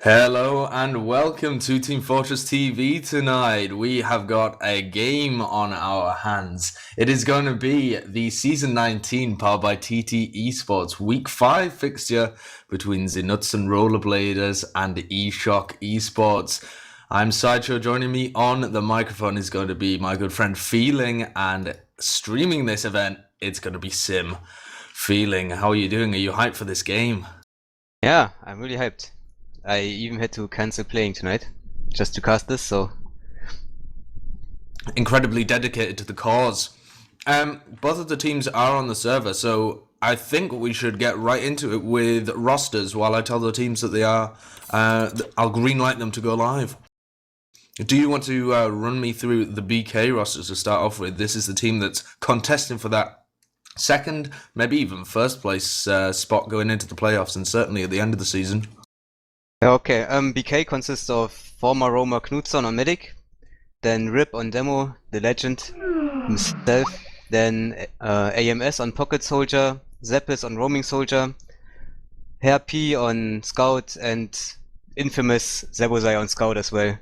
Hello and welcome to Team Fortress TV tonight. We have got a game on our hands. It is going to be the Season 19 powered by TT Esports Week 5 fixture between Knutsson Rollerbladers and eShock Esports. I'm Sideshow. Joining me on the microphone is going to be my good friend Feeling, and streaming this event, it's going to be Sim. Feeling, how are you doing? Are you hyped for this game? Yeah, I'm really hyped. I even had to cancel playing tonight just to cast this, so incredibly dedicated to the cause. Both of the teams are on the server, so I think we should get right into it with rosters while I tell the teams that they are. I'll greenlight them to go live. Do you want to run me through the BK rosters to start off with? This is the team that's contesting for that second, maybe even first place spot going into the playoffs, and certainly at the end of the season. okay. BK consists of former roamer Knutsson on medic, then Rip on demo, the legend himself, then AMS on pocket soldier, Zeppis on roaming soldier, Herr P on scout, and infamous Zebozai on scout as well.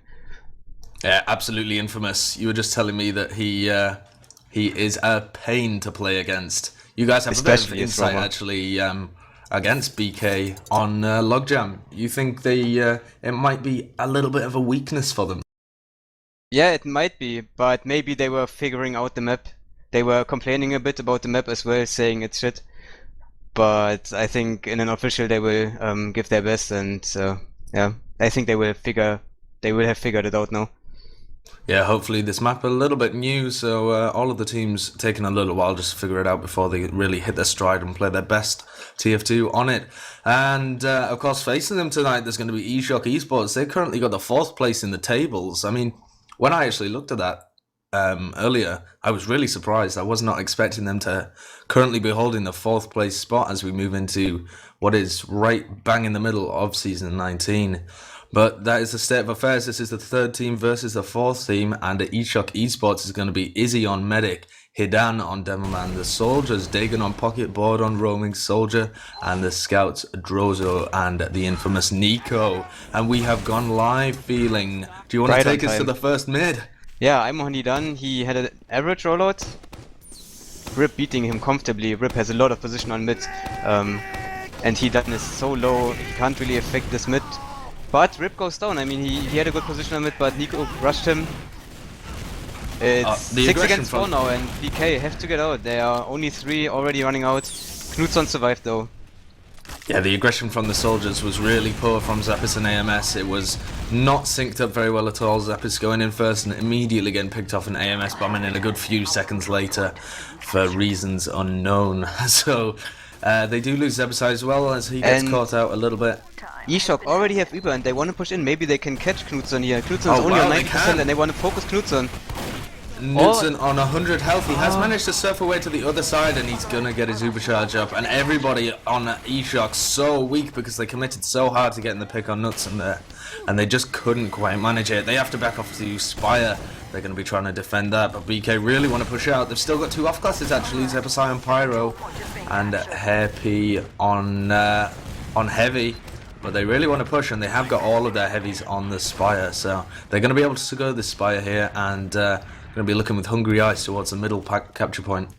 Yeah, absolutely infamous. You were just telling me that he is a pain to play against. You guys have especially a bit of insight actually against BK on Logjam. You think it might be a little bit of a weakness for them? Yeah, it might be, but maybe they were figuring out the map. They were complaining a bit about the map as well, saying it's shit. But I think in an official they will give their best, and yeah, I think they will have figured it out now. Yeah, hopefully this map a little bit new, so all of the teams taking a little while just to figure it out before they really hit their stride and play their best TF2 on it. And of course, facing them tonight, there's going to be eShock Esports. They've currently got the 4th place in the tables. I mean, when I actually looked at that earlier, I was really surprised. I was not expecting them to currently be holding the 4th place spot as we move into what is right bang in the middle of Season 19. But that is the state of affairs. This is the 3rd team versus the 4th team, and at eShock Esports is going to be Izzy on medic, Hidan on demoman, the soldiers, Dagon on pocket, board on roaming soldier, and the scouts, Drozo and the infamous Nico. And we have gone live. Feeling. Do you want to take us to the first mid? Yeah, I'm on Hidan. He had an average rollout. Rip beating him comfortably. Rip has a lot of position on mid, and Hidan is so low, he can't really affect this mid. But Rip goes down. I mean, he had a good position on mid, but Nico rushed him. It's 6 against 4 now, and BK have to get out. They are only 3 already running out. Knutsson survived though. Yeah, the aggression from the soldiers was really poor from Zeppis and AMS. It was not synced up very well at all. Zeppis going in first and immediately getting picked off, and AMS bombing in a good few seconds later for reasons unknown. So they do lose Zeppis as well as he gets caught out a little bit. eShock already have Uber and they want to push in. Maybe they can catch Knutsson here. Knutsson is only on 90% and they want to focus Knutsson. Knutsson on 100 health. He has managed to surf away to the other side and he's going to get his Uber charge up. And everybody on eShock so weak because they committed so hard to getting the pick on Knutsson there. And they just couldn't quite manage it. They have to back off to Spire. They're going to be trying to defend that. But BK really want to push out. They've still got 2 off classes actually. Zepasai on Pyro and Herr P on Heavy. But they really want to push, and they have got all of their heavies on the Spire, so they're going to be able to go the Spire here, and going to be looking with hungry eyes towards the middle capture point.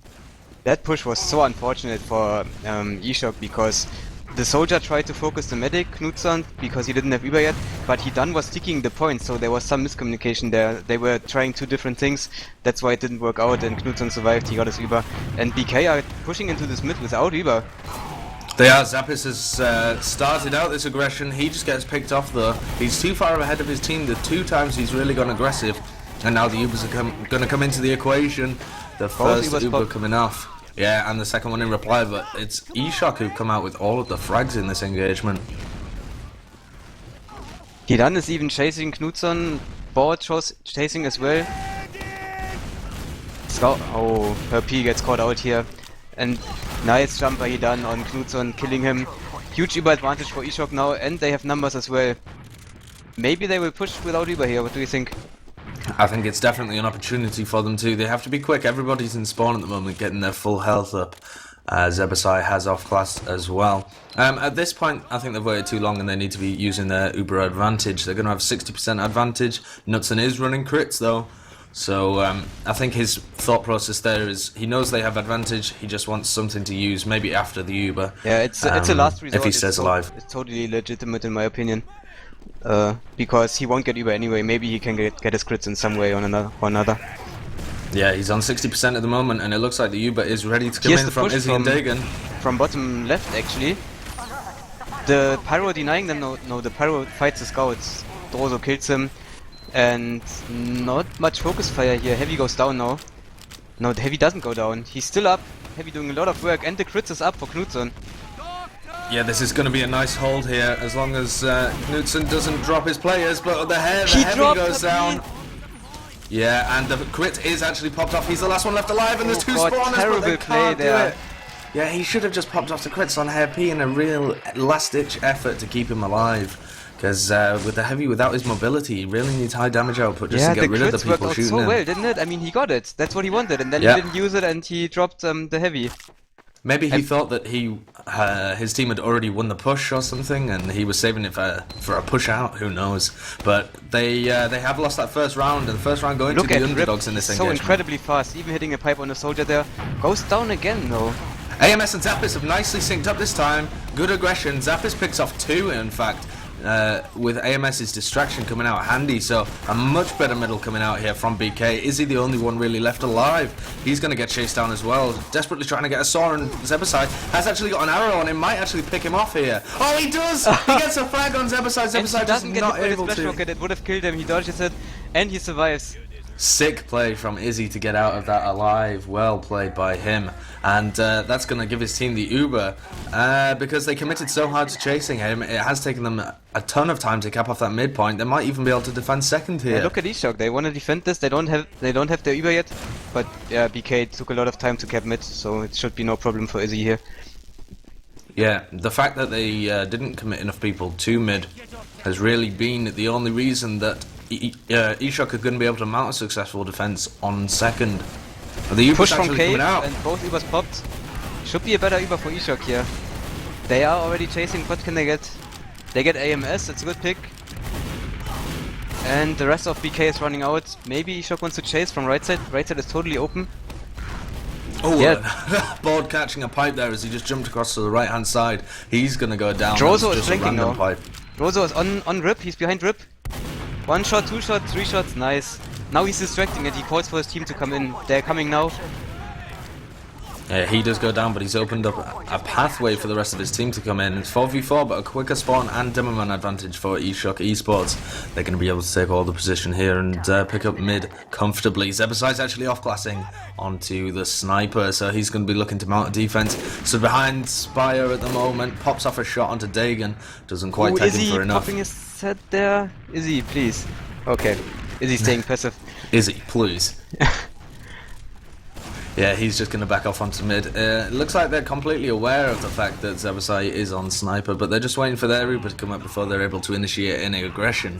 That push was so unfortunate for eShock because the soldier tried to focus the medic, Knutsson, because he didn't have Uber yet, but Hidan was sticking the point, so there was some miscommunication there. They were trying 2 different things, that's why it didn't work out, and Knutsson survived, he got his Uber. And BK are pushing into this mid without Uber. They are. Zeppis has started out this aggression. He just gets picked off though. He's too far ahead of his team. The 2 times he's really gone aggressive. And now the Ubers are going to come into the equation. The first Uber coming off. Yeah, and the second one in reply. But it's eShock who've come out with all of the frags in this engagement. Hidan is even chasing Knutsson. Board chasing as well. Scout. Oh, Herr P gets caught out here. And nice jump by Hidan on Knutsson, killing him. Huge Uber advantage for eShock now, and they have numbers as well. Maybe they will push without Uber here, what do you think? I think it's definitely an opportunity for them too. They have to be quick. Everybody's in spawn at the moment, getting their full health up. Zebasai has off-class as well. At this point, I think they've waited too long and they need to be using their Uber advantage. They're going to have 60% advantage. Knutsson is running crits though. So I think his thought process there is he knows they have advantage. He just wants something to use, maybe after the Uber. Yeah, it's a last resort. If he stays alive. It's totally legitimate in my opinion. Because he won't get Uber anyway. Maybe he can get his crits in some way or another. Yeah, he's on 60% at the moment, and it looks like the Uber is ready to come in from Izzy and Dagan. From bottom left, actually. The Pyro denying them, no, the Pyro fights the scouts. Drozo kills him, and not much focus fire here. Heavy goes down now. No, the Heavy doesn't go down. He's still up. Heavy doing a lot of work, and the crits is up for Knutsson. Yeah, this is going to be a nice hold here, as long as Knutsson doesn't drop his players, but the Heavy goes down. Yeah, and the crit is actually popped off. He's the last one left alive, and there's two spawners, but they can't do it. Yeah, he should have just popped off the crits on Hairp in a real last-ditch effort to keep him alive. Because with the Heavy, without his mobility, he really needs high damage output just to get rid of the people shooting him. Yeah, the crits worked out so well, didn't it? I mean, he got it. That's what he wanted, and then he didn't use it, and he dropped the Heavy. Maybe he thought that his team had already won the push or something, and he was saving it for a push out. Who knows? But they have lost that first round, and the first round going to the underdogs in this engagement. So incredibly fast, even hitting a pipe on a soldier there. Goes down again though. AMS and Zappis have nicely synced up this time. Good aggression. Zappis picks off 2, in fact. With AMS's distraction coming out handy, so a much better middle coming out here from BK. Is he the only one really left alive? He's going to get chased down as well, desperately trying to get a saw, and Zebasai has actually got an arrow on him, might actually pick him off here. Oh, he does! He gets a frag on Zebasai. Zebasai just not able to. Rocket, it would have killed him. He dodges it, and he survives. Sick play from Izzy to get out of that alive. Well played by him. And that's going to give his team the Uber because they committed so hard to chasing him. It has taken them a ton of time to cap off that midpoint. They might even be able to defend second here. Yeah, look at eShock. They want to defend this. They don't have their Uber yet. But yeah, BK took a lot of time to cap mid, so it should be no problem for Izzy here. Yeah, the fact that they didn't commit enough people to mid has really been the only reason that eShock are going to be able to mount a successful defense on second. The push from Cave and both Ubers popped. Should be a better Uber for eShock here. They are already chasing. What can they get? They get AMS. It's a good pick. And the rest of BK is running out. Maybe eShock wants to chase from right side. Right side is totally open. Oh, yeah. Board catching a pipe there as he just jumped across to the right hand side. He's going to go down. Drozo is flanking now. Drozo is on Rip. He's behind Rip. 1 shot, 2 shots, 3 shots, nice. Now he's distracting it, he calls for his team to come in. They're coming now. Yeah, he does go down, but he's opened up a pathway for the rest of his team to come in. It's 4v4, but a quicker spawn and demoman advantage for eShock Esports. They're going to be able to take all the position here and pick up mid comfortably. Zebasai's actually off-classing onto the sniper, so he's going to be looking to mount a defense. So behind Spire at the moment, pops off a shot onto Dagan. Doesn't quite take him for enough. Popping his head there. Izzy, please. Okay. Izzy staying passive. Izzy, please. Yeah, he's just going to back off onto mid. It looks like they're completely aware of the fact that Zebasai is on sniper, but they're just waiting for their Uber to come up before they're able to initiate any aggression.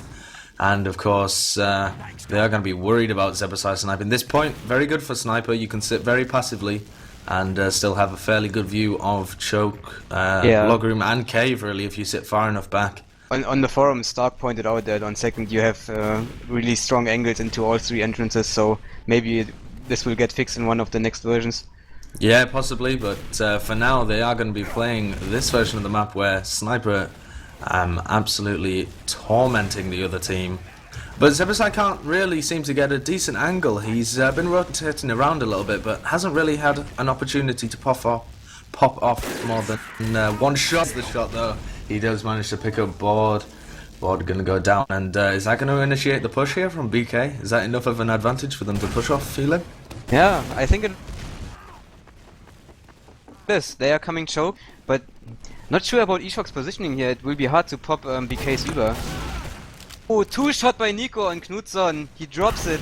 And of course, they are going to be worried about Zebasai sniping. This point, very good for sniper. You can sit very passively and still have a fairly good view of choke, log room and cave, really, if you sit far enough back. On the forum, Stark pointed out that on second you have really strong angles into all 3 entrances, so maybe this will get fixed in one of the next versions. Yeah, possibly, but for now they are going to be playing this version of the map where Sniper absolutely tormenting the other team. But Zebasai can't really seem to get a decent angle. He's been rotating around a little bit, but hasn't really had an opportunity to pop off more than one shot. The shot though, he does manage to pick up board. Board going to go down, and is that going to initiate the push here from BK? Is that enough of an advantage for them to push off, feeling? Yeah, I think it is. They are coming choke, but not sure about eShock's positioning here. It will be hard to pop BK's Uber. Oh, 2 shot by Nico on Knutsson. He drops it.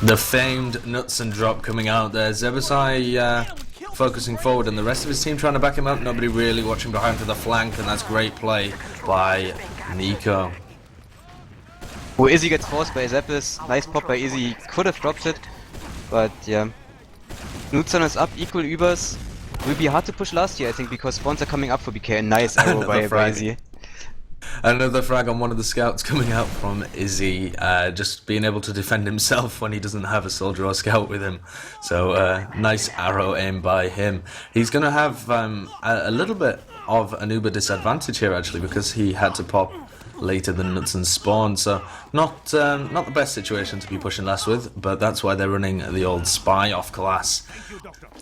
The famed Knutsson drop coming out there. Zebasai focusing forward and the rest of his team trying to back him up. Nobody really watching behind for the flank, and that's great play by Nico. Oh, Izzy gets forced by Zappis. Nice pop by Izzy. He could have dropped it, but yeah. Knutsson is up, equal Ubers. will be hard to push last year, I think, because spawns are coming up for BK. Nice arrow by Izzy. Another frag on one of the scouts coming out from Izzy, just being able to defend himself when he doesn't have a soldier or scout with him. So nice arrow aim by him. He's going to have a little bit of an Uber disadvantage here actually, because he had to pop later than Knutsson spawned, so not the best situation to be pushing last with, but that's why they're running the old spy off class.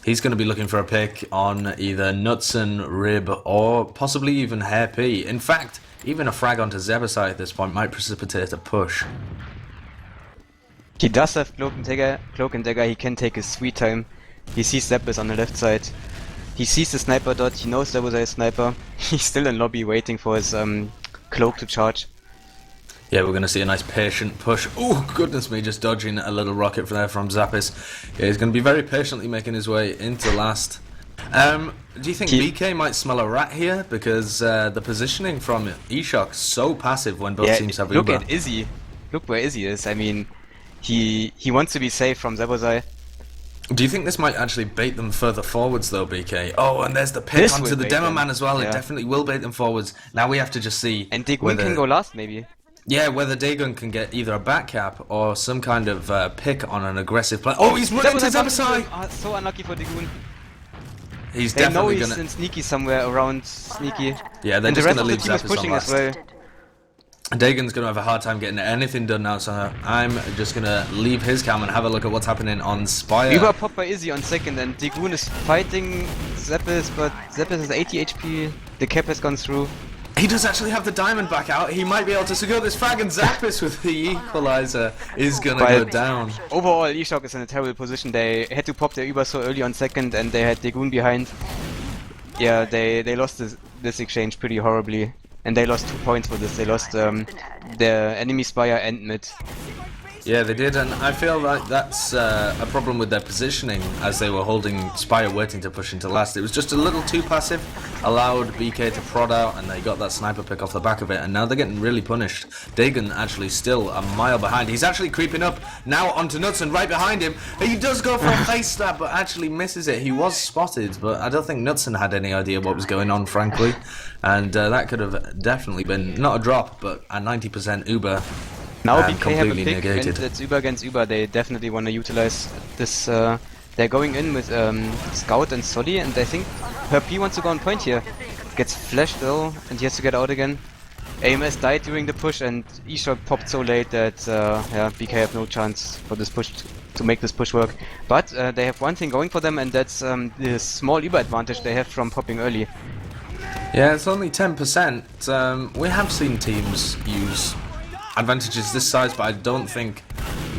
He's going to be looking for a pick on either Knutsson, Rib, or possibly even Hair P. In fact, even a frag onto Zebasai at this point might precipitate a push. He does have Cloak and Dagger, he can take his sweet time. He sees Zeppis on the left side. He sees the sniper dot, he knows there was a sniper. He's still in lobby waiting for his Cloak to charge. Yeah, we're going to see a nice patient push. Oh, goodness me, just dodging a little rocket from there from Zappis. Yeah, he's going to be very patiently making his way into last. Do you think BK might smell a rat here? Because the positioning from eShock so passive when both teams have look Uber. at Izzy. Look where Izzy is. I mean, he wants to be safe from Zebozai. Do you think this might actually bait them further forwards though, BK? Oh, and there's the pick onto the demo man as well. Yeah. It definitely will bait them forwards. Now we have to just see. And Dagon can go last, maybe. Yeah, whether Dagon can get either a back cap or some kind of pick on an aggressive play. Oh, he's running to Zebasai! So unlucky for Dagon. He's definitely gonna. In sneaky somewhere around sneaky. Yeah, they're just gonna leave Zappis pushing as well. Dagon's gonna have a hard time getting anything done now, so I'm just gonna leave his cam and have a look at what's happening on Spire. Uber pop by Izzy on second, and Dagon is fighting Zeppis, but Zeppis has 80 HP. The cap has gone through. He does actually have the diamond back out. He might be able to secure this frag, and Zappis with the equalizer is gonna go down. Overall, eShock is in a terrible position. They had to pop their Uber so early on second, and they had Dagon behind. Yeah, they lost this exchange pretty horribly. And they lost 2 points for this. They lost their enemy Spire and mid. Yeah, they did, and I feel like that's a problem with their positioning as they were holding Spire waiting to push into last. It was just a little too passive, allowed BK to prod out, and they got that sniper pick off the back of it, and now they're getting really punished. Dagon actually still a mile behind. He's actually creeping up now onto Knutsson right behind him. He does go for a face stab, but actually misses it. He was spotted, but I don't think Knutsson had any idea what was going on, frankly. And that could have definitely been, not a drop, but a 90% Uber. Now BK have a pick, negated. and it's Uber against Uber. They definitely want to utilize this. They're going in with Scout and Solly, and I think Herp wants to go on point here. Gets flashed though, and he has to get out again. AMS died during the push, and eShock popped so late that yeah, BK have no chance for this push to make this push work. But they have one thing going for them, and that's the small Uber advantage they have from popping early. Yeah, it's only 10%. We have seen teams use advantages this size, but I don't think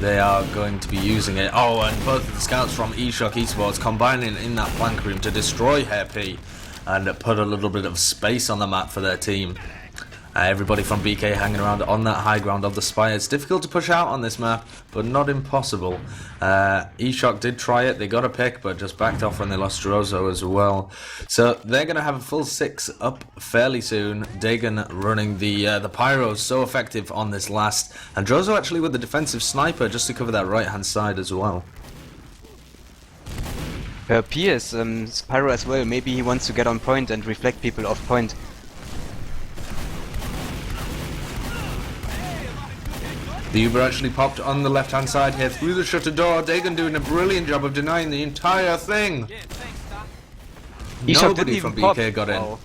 they are going to be using it. Oh, and both of the scouts from eShock Esports combining in that flank room to destroy Hair P and put a little bit of space on the map for their team. Everybody from BK hanging around on that high ground of the Spire. It's difficult to push out on this map, but not impossible. eShock did try it. They got a pick, but just backed off when they lost Drozo as well. So they're going to have a full 6 up fairly soon. Dagon running the Pyro, so effective on this last. And Drozo actually with the defensive sniper just to cover that right-hand side as well. P is Spyro as well. Maybe he wants to get on point and reflect people off point. The Uber actually popped on the left-hand side here through the shutter door. Dagon doing a brilliant job of denying the entire thing. Nobody from BK got in.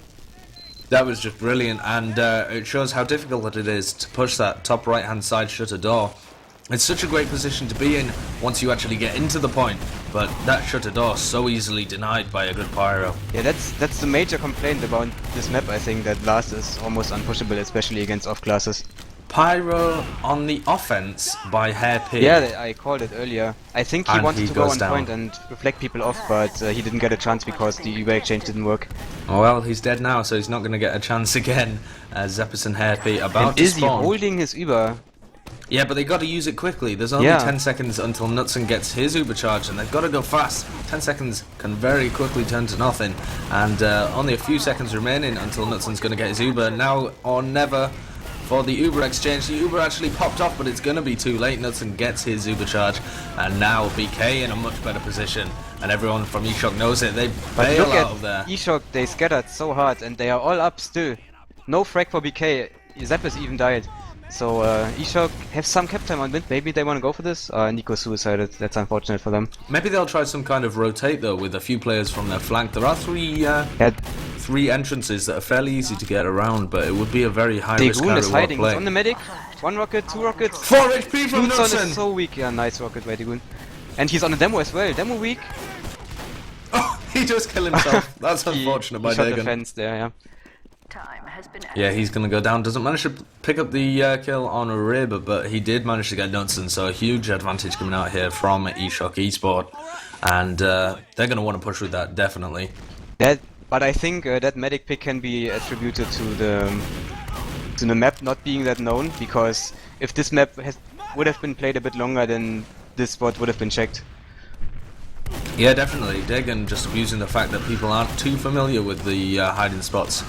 That was just brilliant, and it shows how difficult it is to push that top right-hand side shutter door. It's such a great position to be in once you actually get into the point, but that shutter door so easily denied by a good Pyro. Yeah, that's the major complaint about this map, I think, that last is almost unpushable, especially against off classes. Pyro on the offense by Hair P. Yeah, I called it earlier. I think he wanted to go on point and reflect people off, but he didn't get a chance because the Uber exchange didn't work. Well, he's dead now, so he's not going to get a chance again. Zeppis and Hair P about to spawn. Is he holding his Uber? Yeah, but they got to use it quickly. There's only 10 seconds until Knutsson gets his Uber charge, and they've got to go fast. 10 seconds can very quickly turn to nothing, and only a few seconds remaining until Knutsson's going to get his Uber. Now or never for the Uber exchange. The Uber actually popped off, but it's going to be too late. Knutsson gets his Uber charge, and now BK in a much better position. And everyone from eShock knows it. They bail Look out of there. at eShock, they scattered so hard, and they are all up still. No frag for BK. Zappis even died. So eShock have some cap time on mid. Maybe they want to go for this. Nico suicided. That's unfortunate for them. Maybe they'll try some kind of rotate though, with a few players from their flank. There are three entrances that are fairly easy to get around, but it would be a very high risk high is reward hiding. play. He's on the medic. 1 rocket, 2 rockets. 4 HP from Knutsson Knutsson. is so weak. Yeah, nice rocket by Degoon. And he's on the demo as well. Demo weak. Oh, he does kill himself. That's unfortunate by he shot the Dagon. fence there. Yeah. Yeah, he's gonna go down. Doesn't manage to pick up the kill on a rib, but he did manage to get Knutsson, so a huge advantage coming out here from eShock eSport, and they're gonna want to push with that definitely. But I think that medic pick can be attributed to the map not being that known, because if this map would have been played a bit longer, then this spot would have been checked. Yeah, definitely. Dagon just abusing the fact that people aren't too familiar with the hiding spots.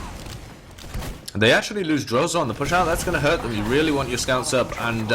They actually lose Drozo on the push out. That's going to hurt them. You really want your scouts up, and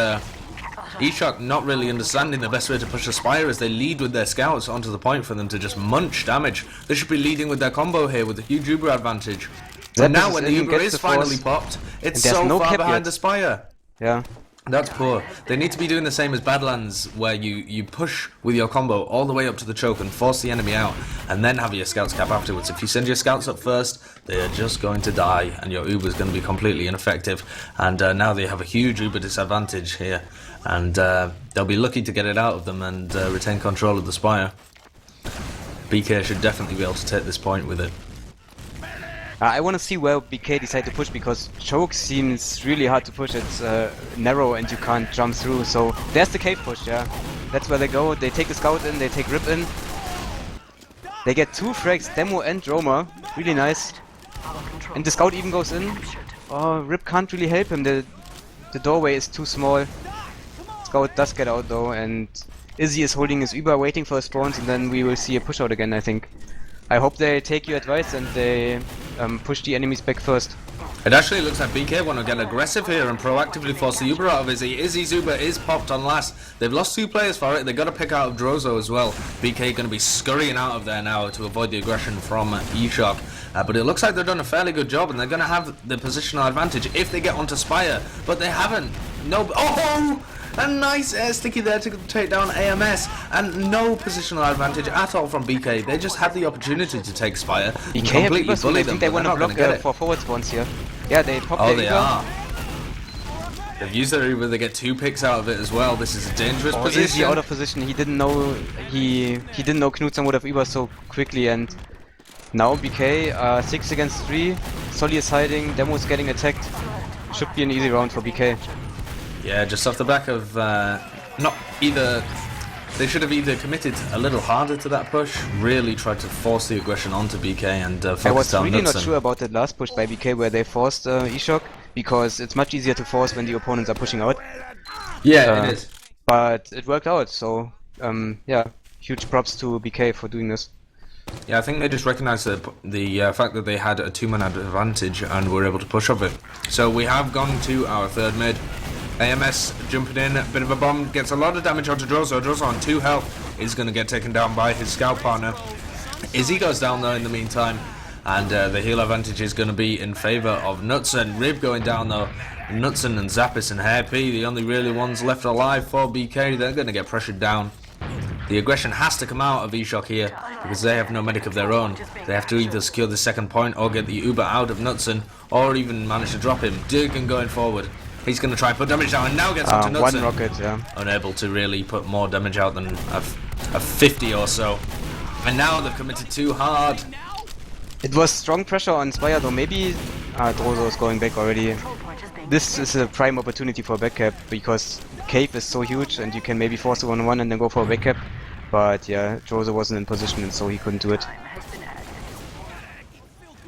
eShock not really understanding the best way to push a Spire as they lead with their scouts onto the point for them to just munch damage. They should be leading with their combo here with a huge Uber advantage. And now when the Uber is finally popped, it's so far behind the Spire. Yeah. That's poor. They need to be doing the same as Badlands, where you push with your combo all the way up to the choke and force the enemy out, and then have your scouts cap afterwards. If you send your scouts up first, they are just going to die, and your Uber is going to be completely ineffective. And now they have a huge Uber disadvantage here, and they'll be lucky to get it out of them and retain control of the Spire. BK should definitely be able to take this point with it. I want to see where BK decide to push, because choke seems really hard to push. It's narrow and you can't jump through. So there's the cave push, yeah. That's where they go. They take the scout in, they take Rip in. They get 2 frags, Demo and Roma. Really nice. And the scout even goes in. Oh, Rip can't really help him. The doorway is too small. Scout does get out though, and Izzy is holding his Uber, waiting for his spawns, and then we will see a push out again, I think. I hope they take your advice and they push the enemies back first. It actually looks like BK want to get aggressive here and proactively force the Uber out of Izzy. Izzy's Uber is popped on last. They've lost 2 players for it. They've got to pick out of Drozo as well. BK going to be scurrying out of there now to avoid the aggression from eShock. But it looks like they've done a fairly good job, and they're going to have the positional advantage if they get onto Spire. But they haven't. No. Oh! A nice air sticky there to take down AMS, and no positional advantage at all from BK. They just had the opportunity to take Spire and completely bully them. I think they want to block for forward spawns here. Yeah, they pop their they Uber. are. They've used their Uber, they get 2 picks out of it as well. This is a dangerous position. Izzy out of position. He didn't know he didn't know Knutsson would have Uber so quickly, and now BK 6 against 3. Solly is hiding. Demo is getting attacked. Should be an easy round for BK. Yeah, just off the back of they should have either committed a little harder to that push, really tried to force the aggression onto BK and focus down I was really Knutsson. not sure about that last push by BK where they forced eShock, because it's much easier to force when the opponents are pushing out. Yeah, it is. But it worked out, so yeah, huge props to BK for doing this. Yeah, I think they just recognised the fact that they had a 2-man advantage and were able to push up it. So we have gone to our 3rd mid. AMS jumping in, a bit of a bomb, gets a lot of damage onto Drozo. Drozo on 2 health is going to get taken down by his scout partner. Izzy goes down though in the meantime, and the heal advantage is going to be in favour of Knutsson. Rib going down though. Knutsson and Zappis and Hair P, the only really ones left alive for BK. They're going to get pressured down. The aggression has to come out of eShock here, because they have no medic of their own. They have to either secure the 2nd point or get the Uber out of Knutsson, or even manage to drop him. Dagon going forward. He's going to try and put damage down, and now gets onto Knutsson. 1 rocket, yeah. Unable to really put more damage out than a 50 or so. And now they've committed too hard. It was strong pressure on Spire though. Maybe Drozo is going back already. This is a prime opportunity for a backcap, because cave is so huge and you can maybe force a 1-on-1 and then go for a backcap. But yeah, Drozo wasn't in position, and so he couldn't do it.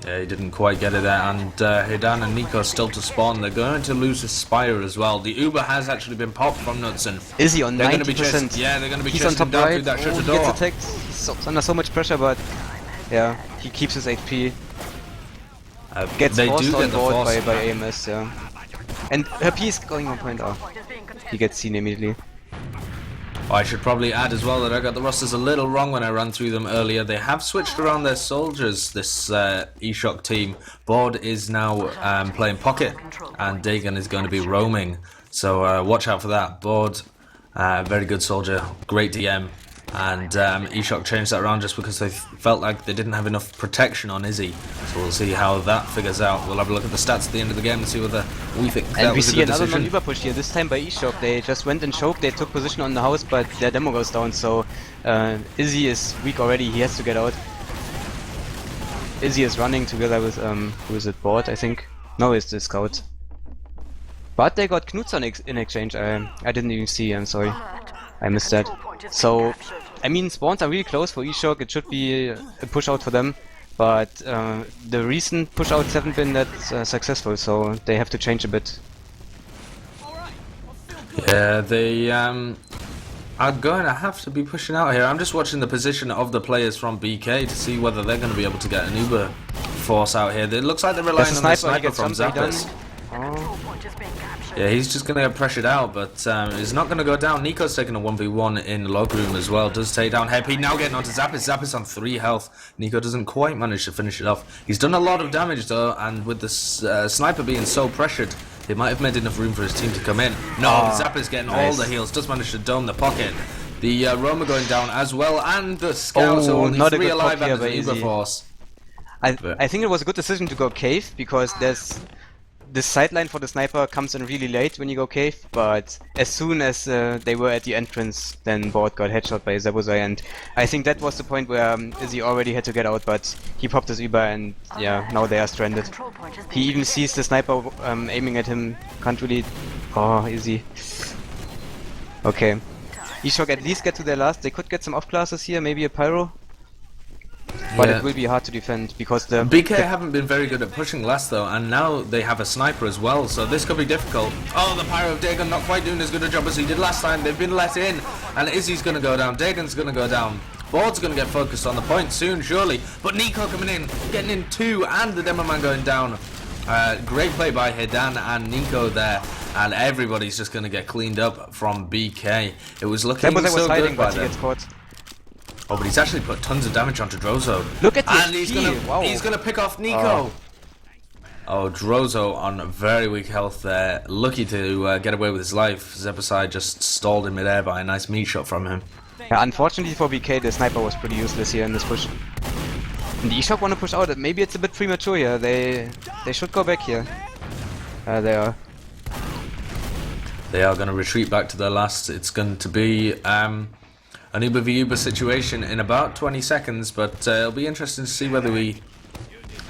Yeah, he didn't quite get it there, and Hidan and Nico still to spawn. They're going to lose his Spire as well. The Uber has actually been popped from Knutsson. Is he on 90%? They're going to be chasing, yeah, they're going to be He's on chasing top down right. through that shutter He door. gets attacked. He's under so much pressure, but yeah, he keeps his HP. Gets they forced do on get the board force. by AMS, yeah. And her P is going on point. Oh, he gets seen immediately. Oh, I should probably add as well that I got the rosters a little wrong when I ran through them earlier. They have switched around their soldiers, this eShock team. Board is now playing pocket, and Dagon is going to be roaming. So watch out for that. Board, very good soldier, great DM. And eShock changed that around just because they felt like they didn't have enough protection on Izzy. So we'll see how that figures out. We'll have a look at the stats at the end of the game and see whether we think that was a good decision. And we see another non-Uber push here, this time by eShock. They just went and choked, they took position on the house, but their demo goes down, so Izzy is weak already, he has to get out. Izzy is running together with, who is it, Board, I think? No, it's the scout. But they got Knutsson in exchange, I didn't even see, I'm sorry. I missed that. So, I mean, spawns are really close for eShock, it should be a push out for them. But the recent push outs haven't been that successful, so they have to change a bit. Yeah, they are going to have to be pushing out here. I'm just watching the position of the players from BK to see whether they're going to be able to get an Uber force out here. It looks like they're relying on the sniper from Zappis. Yeah, he's just going to get pressured out, but he's not going to go down. Nico's taking a 1v1 in the log room as well. Does take down Happy. Now getting onto Zappis. Zappis on 3 health. Nico doesn't quite manage to finish it off. He's done a lot of damage though, and with the sniper being so pressured, it might have made enough room for his team to come in. No, Zappis getting all the heals. Just managed to dome the pocket. The Roma going down as well, and the scouts are only 3 alive at the Uber force. I think it was a good decision to go cave, because there's this sideline for the sniper comes in really late when you go cave, but as soon as they were at the entrance, then Board got headshot by Zabuzai, and I think that was the point where Izzy already had to get out, but he popped his Uber, and yeah, now they are stranded. He even sees the sniper aiming at him, can't really... Oh, Izzy. Okay. eShock at least get to their last, they could get some off classes here, maybe a pyro. But it will be hard to defend because the BK haven't been very good at pushing last though, and now they have a sniper as well, so this could be difficult. Oh, the Pyro of Dagon not quite doing as good a job as he did last time. They've been let in, and Izzy's going to go down, Dagon's going to go down. Board's going to get focused on the point soon, surely. But Nico coming in, getting in 2, and the Demo Man going down. Great play by Hidan and Nico there, and everybody's just going to get cleaned up from BK. It was looking so good by them. Oh, but he's actually put tons of damage onto Drozo. Look at this, and he's gonna pick off Nico. Oh, Drozo on very weak health there. Lucky to get away with his life. Zebasai just stalled in midair by a nice meat shot from him. Yeah, unfortunately for BK, the sniper was pretty useless here in this push. And the eShock want to push out. Maybe it's a bit premature here. They should go back here. They are. They are going to retreat back to their last. It's going to be an Uber v Uber situation in about 20 seconds, but it'll be interesting to see whether we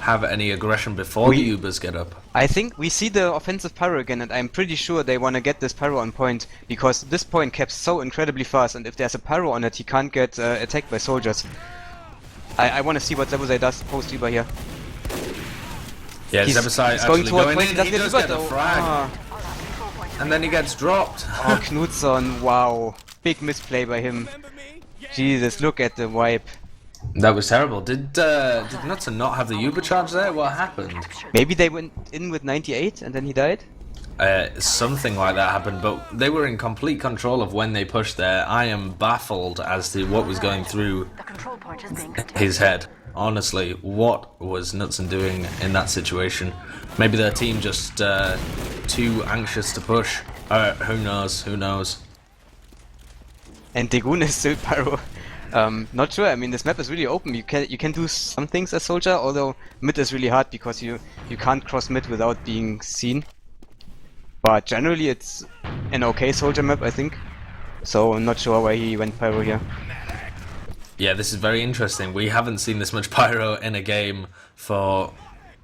have any aggression before the Ubers get up. I think we see the offensive pyro again, and I'm pretty sure they want to get this pyro on point, because this point caps so incredibly fast, and if there's a pyro on it, he can't get attacked by soldiers. I want to see what Zebuzai does post-Uber here. Yeah, Zebuzai actually going in, he does get the frag. And then he gets dropped. Oh, Knutsson, wow. Big misplay by him. Jesus, look at the wipe. That was terrible. Did Knutsson not have the Uber charge there? What happened? Maybe they went in with 98 and then he died? Something like that happened, but they were in complete control of when they pushed there. I am baffled as to what was going through his head. Honestly, what was Knutsson doing in that situation? Maybe their team just too anxious to push. Who knows? Who knows? And Degun is still pyro. Not sure. I mean, this map is really open. You can do some things as soldier, although mid is really hard because you can't cross mid without being seen. But generally, it's an okay soldier map, I think. So I'm not sure why he went pyro here. Yeah, this is very interesting. We haven't seen this much pyro in a game for...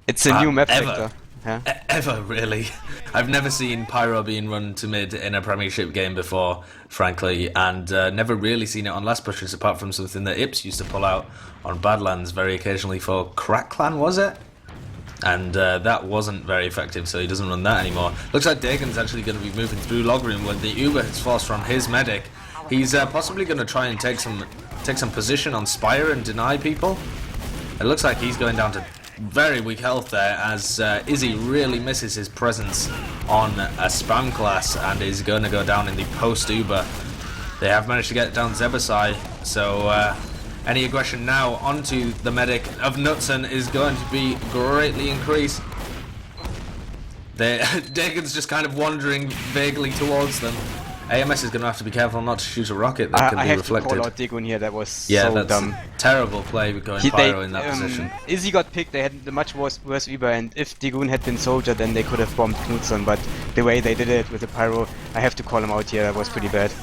It's a new map ever. vector. Yeah. Ever, really. I've never seen pyro being run to mid in a Premiership game before, frankly, and never really seen it on last pushes apart from something that Ips used to pull out on Badlands very occasionally for Crack Clan, was it? And that wasn't very effective, so he doesn't run that anymore. Looks like Dagon's actually going to be moving through log room when the Uber hits force from his medic. He's possibly going to try and take some position on Spire and deny people. It looks like he's going down to very weak health there as Izzy really misses his presence on a spam class and is going to go down in the post-Uber. They have managed to get down Zebasai, so any aggression now onto the medic of Knutsson is going to be greatly increased. Dagon's just kind of wandering vaguely towards them. AMS is going to have to be careful not to shoot a rocket that can be reflected. I have to call out Dagon here, that was yeah, so that's dumb. Terrible play going Pyro in that position. Izzy got picked, they had the much worse Uber, and if Dagon had been Soldier then they could have bombed Knutsson, but the way they did it with the Pyro, I have to call him out here, that was pretty bad.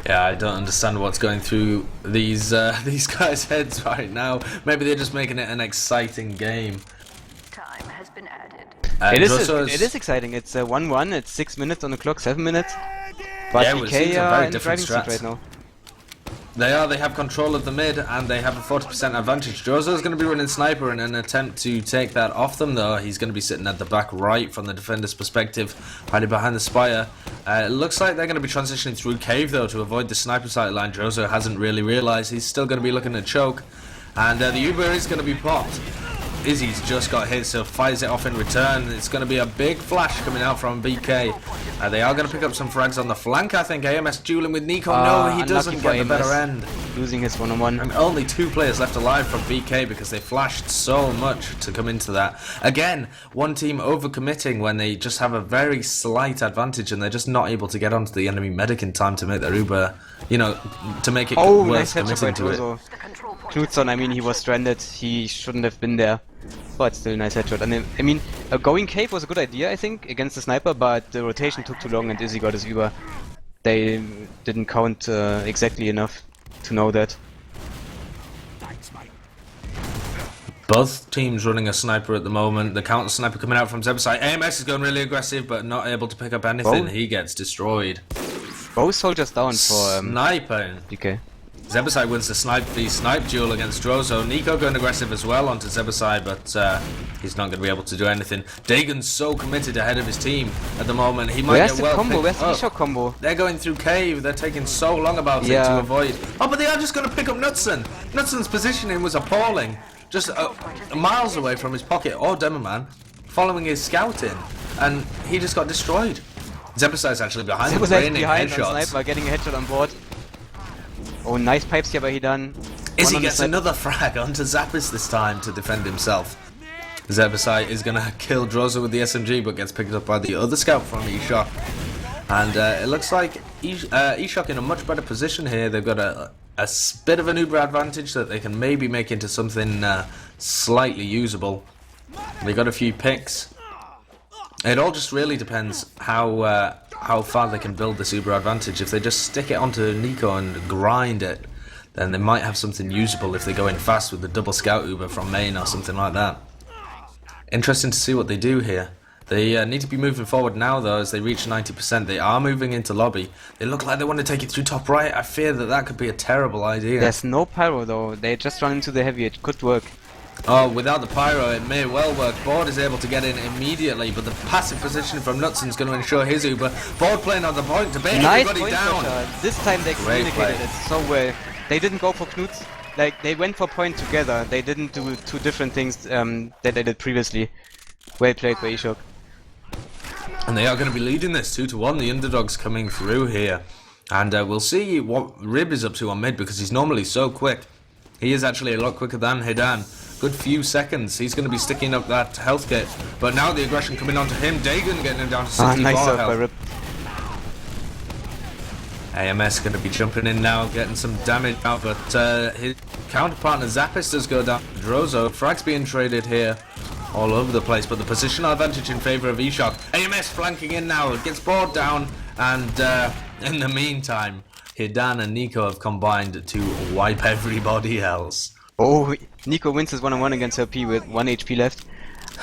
Yeah, I don't understand what's going through these guys' heads right now. Maybe they're just making it an exciting game. Time has been added. It is exciting. It's 1-1. It's 6 minutes on the clock, 7 minutes. But yeah, BK are in the driving seat right now. They have control of the mid and they have a 40% advantage. Jozo's going to be running sniper in an attempt to take that off them though. He's going to be sitting at the back right from the defender's perspective, hiding behind the spire. It looks like they're going to be transitioning through cave though to avoid the sniper sight line. Jozo hasn't really realised he's still going to be looking at choke. And the Uber is going to be popped. Izzy's just got hit, so fires it off in return. It's going to be a big flash coming out from BK. They are going to pick up some frags on the flank, I think. AMS dueling with Nico. No, he doesn't get the better end. Losing his one-on-one. And only 2 players left alive from BK because they flashed so much to come into that. Again, one team overcommitting when they just have a very slight advantage and they're just not able to get onto the enemy medic in time to make their Uber, you know, to make it worth committing to it. Knutsson, I mean, he was stranded. He shouldn't have been there. But still, nice headshot. And I mean, going cave was a good idea, I think, against the sniper, but the rotation took too long and Izzy got his Uber. They didn't count exactly enough to know that. Both teams running a sniper at the moment. The counter sniper coming out from Zeb's side. AMS is going really aggressive, but not able to pick up anything. He gets destroyed. Both soldiers down for sniping. DK. Zebasai wins the snipe duel against Drozo. Nico going aggressive as well onto Zebasai, but he's not going to be able to do anything. Dagon's so committed ahead of his team at the moment. He might get well combo? Where's the E-Shock combo? They're going through cave. They're taking so long about it to avoid. Oh, but they are just going to pick up Knutsson. Knutsson's positioning was appalling. Just miles away from his pocket or Demoman, following his scouting, and he just got destroyed. Zebasai's actually behind him, raining headshots. Sniper getting a headshot on board. Oh, nice pipes here by Hidan. Izzy gets another frag onto Zappis this time to defend himself. Zebasai is going to kill Drozo with the SMG, but gets picked up by the other scout from E-Shock. And it looks like E-Shock in a much better position here. They've got a bit of an Uber advantage that they can maybe make into something slightly usable. They got a few picks. It all just really depends how far they can build this Uber advantage. If they just stick it onto Nico and grind it, then they might have something usable if they go in fast with the double scout Uber from main or something like that. Interesting to see what they do here. They need to be moving forward now though as they reach 90%. They are moving into lobby. They look like they want to take it through top right. I fear that could be a terrible idea. There's no pyro though. They just run into the heavy. It could work. Oh, without the pyro, it may well work. Board is able to get in immediately, but the passive position from Knutsson is going to ensure his Uber. Board playing on the point to bait everybody down. This time they communicated it so well. They didn't go for Knuts. Like, they went for point together. They didn't do 2 different things that they did previously. Well played by E-Shock. And they are going to be leading this 2-1. The underdog's coming through here. And we'll see what Rib is up to on mid, because he's normally so quick. He is actually a lot quicker than Hidan. Good few seconds. He's going to be sticking up that health kit. But now the aggression coming onto him. Dagon getting him down to 64 nice health. By Rip. AMS going to be jumping in now, getting some damage out. But his counterpartner Zappis does go down. Drozo. Frags being traded here all over the place. But the positional advantage in favour of E-Shock. AMS flanking in now. Gets bored down. And in the meantime, Hidan and Nico have combined to wipe everybody else. Oh, Nico wins his 1-on-1 against RP with 1 HP left.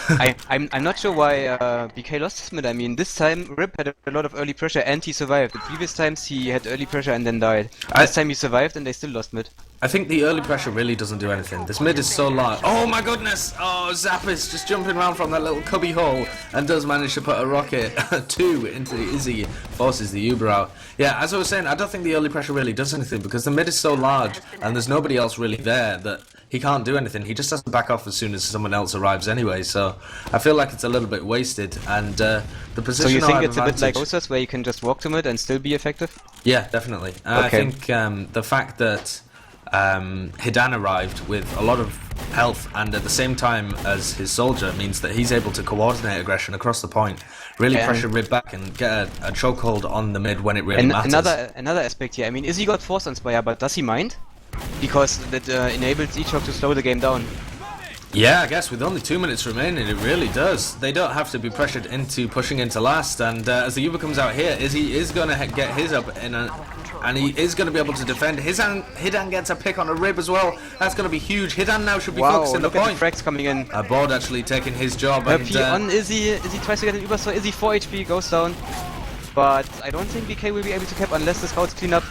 I'm not sure why BK lost his mid. I mean, this time Rip had a lot of early pressure and he survived. The previous times he had early pressure and then died. This time he survived and they still lost mid. I think the early pressure really doesn't do anything. This mid is so large. Oh my goodness! Oh, Zappis just jumping around from that little cubby hole and does manage to put a rocket 2 into Izzy, forces the Uber out. Yeah, as I was saying, I don't think the early pressure really does anything because the mid is so large and there's nobody else really there that he can't do anything. He just has to back off as soon as someone else arrives anyway. So I feel like it's a little bit wasted. And the position. So you think it's a bit advantage, like Osas, where you can just walk to mid and still be effective? Yeah, definitely. I think the fact that Hidan arrived with a lot of health and at the same time as his soldier means that he's able to coordinate aggression across the point, really pressure Rib back and get a chokehold on the mid when it really matters. Another aspect here, I mean, Izzy got force on Spire, but does he mind? Because that enables Echok to slow the game down. Yeah, I guess with only 2 minutes remaining, it really does. They don't have to be pressured into pushing into last, and as the Uber comes out here, Izzy is going to get his up in and he is going to be able to defend. Hidan gets a pick on a Rib as well. That's going to be huge. Hidan now should be focusing the point. Look at the frags coming in. Board actually taking his job. And, on Izzy. Izzy tries to get an Uber, so Izzy 4 HP goes down. But I don't think BK will be able to cap unless the scouts clean up.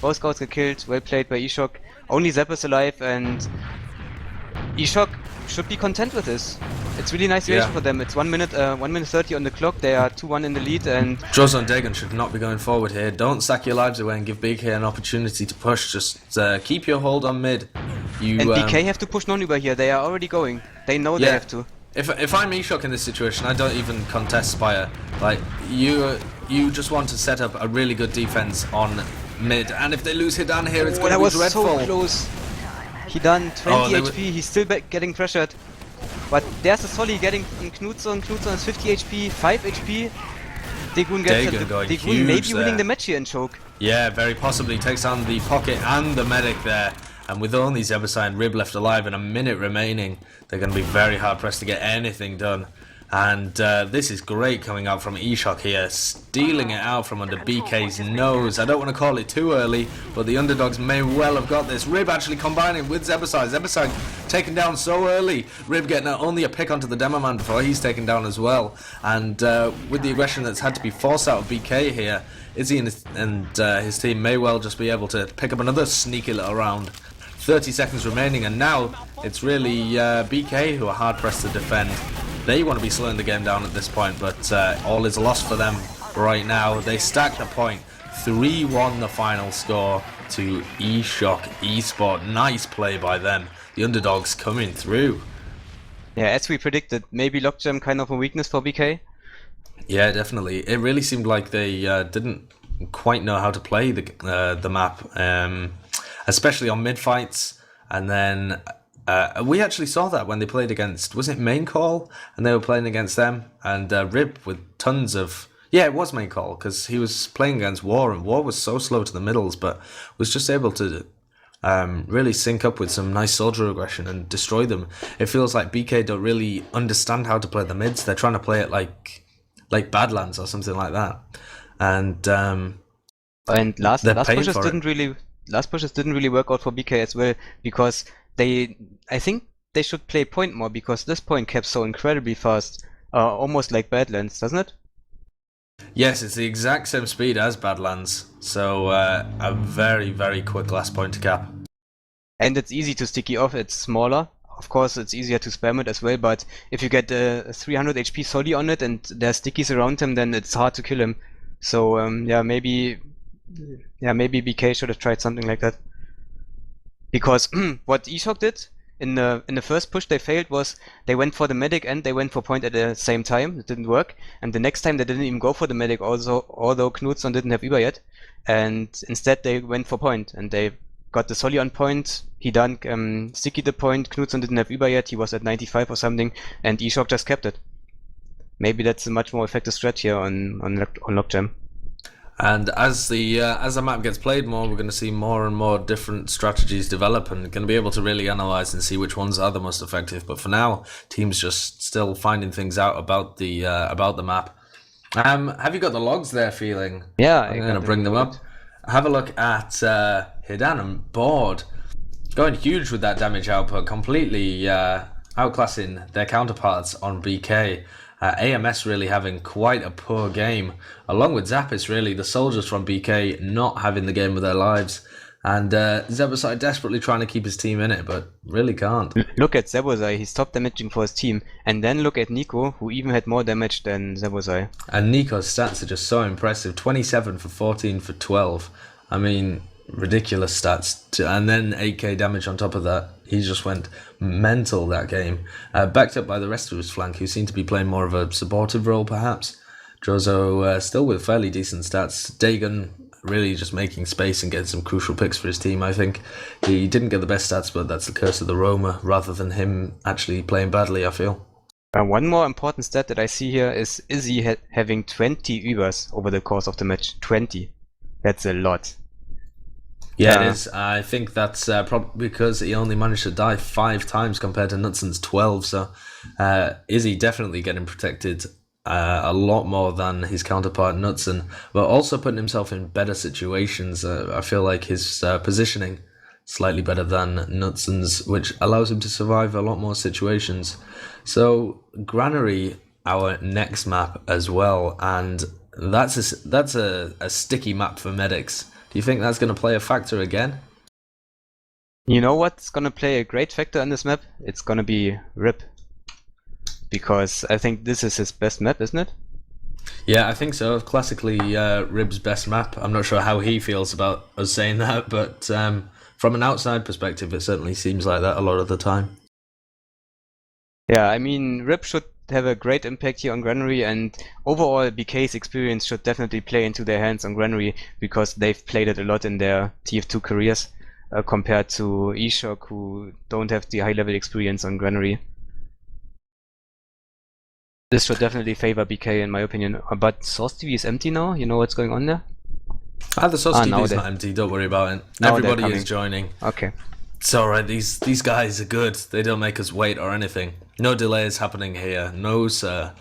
Both scouts get killed. Well played by Eshok. Only Zep is alive, and Eshok should be content with this. It's really nice situation for them. It's 1 minute 30 on the clock. They are 2-1 in the lead, and Jozo and Dagon should not be going forward here. Don't sack your lives away and give BK an opportunity to push. Just keep your hold on mid. And BK have to push non-Uber here. They are already going. They know they have to. If I'm Eshok in this situation, I don't even contest Spire. Like you just want to set up a really good defense on mid, and if they lose Hidan here, it's going to be dreadful. So close. He done 20 HP. He's still getting pressured. But there's a Solly getting on Knutsson. Knutsson is 50 HP, 5 HP. Dagon gets it. Dagon maybe winning the match here in choke. Yeah, very possibly takes on the pocket and the medic there. And with only Zebasai and Rib left alive and a minute remaining, they're going to be very hard pressed to get anything done. And this is great coming out from Eshok here, stealing it out from under BK's nose. I don't want to call it too early, but the underdogs may well have got this. Rib actually combining with Zebasai. Zebasai taken down so early. Rib getting only a pick onto the demo man before he's taken down as well. And with the aggression that's had to be forced out of BK here, Izzy and his team may well just be able to pick up another sneaky little round. 30 seconds remaining, and now it's really BK who are hard pressed to defend. They want to be slowing the game down at this point, but all is lost for them right now. They stack the point. 3-1 the final score to Eshok eSport. Nice play by them. The underdogs coming through. Yeah, as we predicted, maybe Lockjam kind of a weakness for BK. Yeah, definitely. It really seemed like they didn't quite know how to play the map, especially on mid fights, and then. We actually saw that when they played against, was it Main Call? And they were playing against them, and Rib with tons of, yeah, it was Main Call, because he was playing against War, and War was so slow to the middles, but was just able to really sync up with some nice soldier aggression and destroy them. It feels like BK don't really understand how to play the mids. They're trying to play it like Badlands or something like that. And last pushes didn't really work out for BK as well, because I think they should play point more, because this point kept so incredibly fast, almost like Badlands, doesn't it? Yes, it's the exact same speed as Badlands, so a very, very quick last point to cap. And it's easy to sticky off, it's smaller. Of course, it's easier to spam it as well, but if you get a 300 HP Solly on it and there's stickies around him, then it's hard to kill him. So maybe BK should have tried something like that. Because what Eshok did in the first push they failed was they went for the medic and they went for point at the same time. It didn't work. And the next time they didn't even go for the medic, although Knutsson didn't have Uber yet. And instead they went for point and they got the Solly on point. He done sticky the point. Knutsson didn't have Uber yet. He was at 95 or something, and Eshok just kept it. Maybe that's a much more effective strat here on Lockjam. And as the map gets played more, we're going to see more and more different strategies develop, and going to be able to really analyze and see which ones are the most effective. But for now, teams just still finding things out about the map. Have you got the logs there, Feeling? Yeah, I'm going to bring them up. Have a look at Hidan and Board. Going huge with that damage output, completely outclassing their counterparts on BK. AMS really having quite a poor game, along with Zappis. Really, the soldiers from BK not having the game of their lives, and Zebasai desperately trying to keep his team in it, but really can't. Look at Zebasai, he stopped damaging for his team, and then look at Nico, who even had more damage than Zebasai. And Nico's stats are just so impressive: 27 for 14 for 12. I mean, ridiculous stats, and then 8k damage on top of that. he just went mental that game, backed up by the rest of his flank, who seemed to be playing more of a supportive role, perhaps. Jozo still with fairly decent stats. Dagon really just making space and getting some crucial picks for his team, I think. He didn't get the best stats, but that's the curse of the Roma, rather than him actually playing badly, I feel. One more important stat that I see here is Izzy having 20 Ubers over the course of the match. 20. That's a lot. Yeah, it is. I think that's probably because he only managed to die 5 times compared to Knutsson's 12, so Izzy definitely getting protected a lot more than his counterpart Knutsson, but also putting himself in better situations. I feel like his positioning slightly better than Knutsson's, which allows him to survive a lot more situations. So Granary, our next map as well, and that's a sticky map for medics. Do you think that's going to play a factor again? You know what's going to play a great factor in this map? It's going to be Rip. Because I think this is his best map, isn't it? Yeah, I think so. Classically, Rib's best map. I'm not sure how he feels about us saying that, but from an outside perspective, it certainly seems like that a lot of the time. Yeah, I mean, Rip should have a great impact here on Granary, and overall BK's experience should definitely play into their hands on Granary, because they've played it a lot in their TF2 careers, compared to eShock, who don't have the high-level experience on Granary. This should definitely favor BK in my opinion. But Source TV is empty now? You know what's going on there? The Source TV is not empty, don't worry about it. Everybody is joining. Okay. It's alright, these guys are good. They don't make us wait or anything. No delay is happening here. No, sir.